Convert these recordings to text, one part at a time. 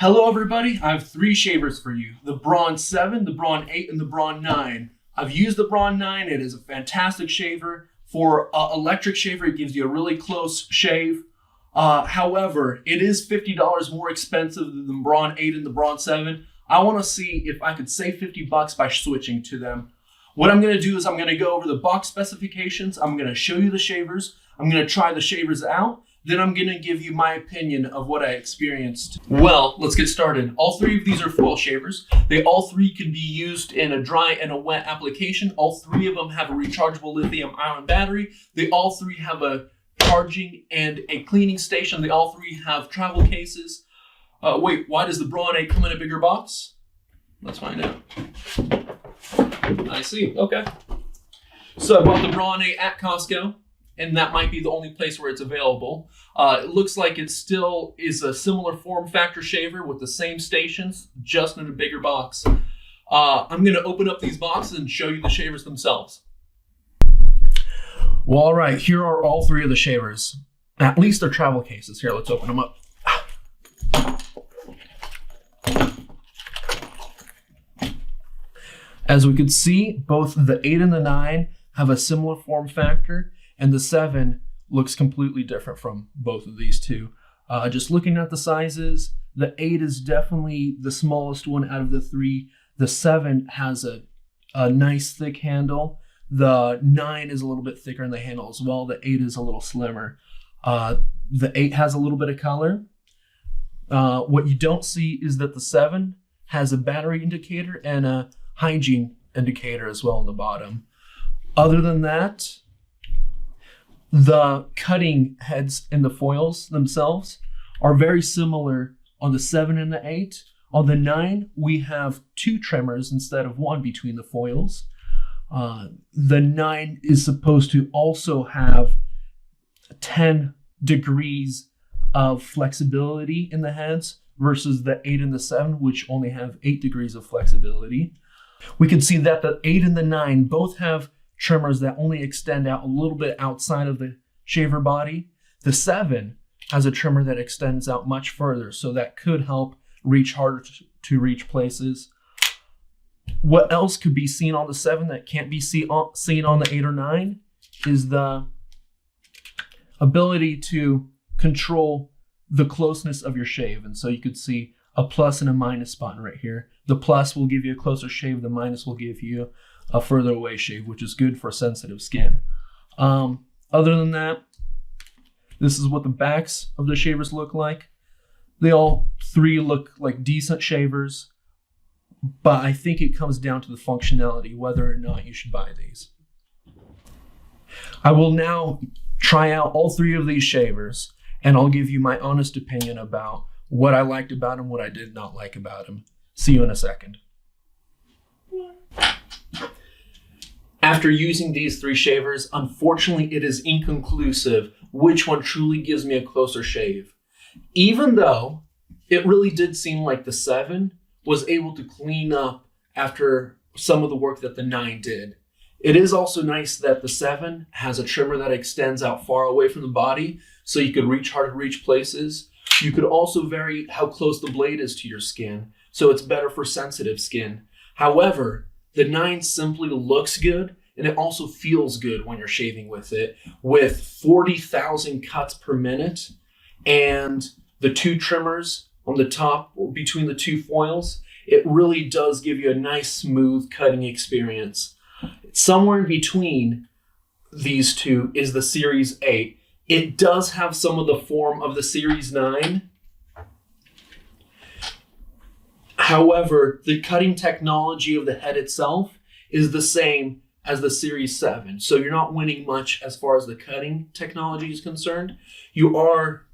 Hello everybody, I have 3 shavers for you. The Braun 7, the Braun 8, and the Braun 9. I've used the Braun 9, it is a fantastic shaver. For electric shaver, it gives you a really close shave. However, it is $50 more expensive than the Braun 8 and the Braun 7. I want to see if I could save $50 by switching to them. What I'm going to do is I'm going to go over the box specifications, I'm going to show you the shavers, I'm going to try the shavers out, then I'm going to give you my opinion of what I experienced. Well, let's get started. All 3 of these are foil shavers. They all 3 can be used in a dry and a wet application. All 3 of them have a rechargeable lithium-ion battery. They all 3 have a charging and a cleaning station. They all 3 have travel cases. Wait, why does the Braun 8 come in a bigger box? Let's find out. I see, okay. So I bought the Braun 8 at Costco, and that might be the only place where it's available. It looks like it still is a similar form factor shaver with the same stations, just in a bigger box. I'm going to open up these boxes and show you the shavers themselves. Well, all right, here are all 3 of the shavers. At least they're travel cases. Here, let's open them up. As we can see, both the 8 and the 9 have a similar form factor, and the 7 looks completely different from both of these two. Just looking at the sizes, the 8 is definitely the smallest one out of the 3. The 7 has a nice thick handle. The 9 is a little bit thicker in the handle as well. The 8 is a little slimmer. The 8 has a little bit of color. What you don't see is that the 7 has a battery indicator and a hygiene indicator as well on the bottom. Other than that, the cutting heads and the foils themselves are very similar on the 7 and the 8. On the 9, we have 2 trimmers instead of 1 between the foils. The 9 is supposed to also have 10 degrees of flexibility in the heads versus the 8 and the 7, which only have 8 degrees of flexibility. We can see that the 8 and the 9 both have trimmers that only extend out a little bit outside of the shaver body. The 7 has a trimmer that extends out much further, so that could help reach harder to reach places. What else could be seen on the 7 that can't be seen on the 8 or 9 is the ability to control the closeness of your shave. And so you could see a plus and a minus button right here. The plus will give you a closer shave, the minus will give you a further away shave, which is good for sensitive skin. Other than that, this is what the backs of the shavers look like. They all 3 look like decent shavers, but I think it comes down to the functionality, whether or not you should buy these. I will now try out all 3 of these shavers, and I'll give you my honest opinion about what I liked about them, what I did not like about them. See you in a second. After using these 3 shavers, unfortunately it is inconclusive which one truly gives me a closer shave. Even though it really did seem like the 7 was able to clean up after some of the work that the 9 did. It is also nice that the 7 has a trimmer that extends out far away from the body, so you could reach hard to reach places. You could also vary how close the blade is to your skin, so it's better for sensitive skin. However, the 9 simply looks good, and it also feels good when you're shaving with it. With 40,000 cuts per minute, and the 2 trimmers on the top or between the 2 foils, it really does give you a nice smooth cutting experience. Somewhere in between these 2 is the Series 8. It does have some of the form of the Series 9. However, the cutting technology of the head itself is the same as the Series 7. So you're not winning much as far as the cutting technology is concerned. You are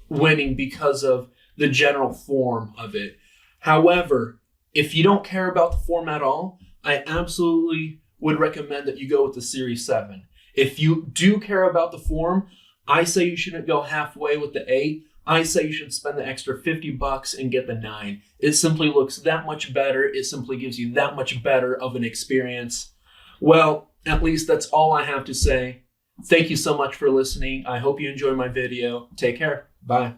winning because of the general form of it. However, if you don't care about the form at all, I absolutely would recommend that you go with the Series 7. If you do care about the form, I say you shouldn't go halfway with the 8. I say you should spend the extra $50 and get the 9. It simply looks that much better. It simply gives you that much better of an experience. Well, at least that's all I have to say. Thank you so much for listening. I hope you enjoyed my video. Take care. Bye.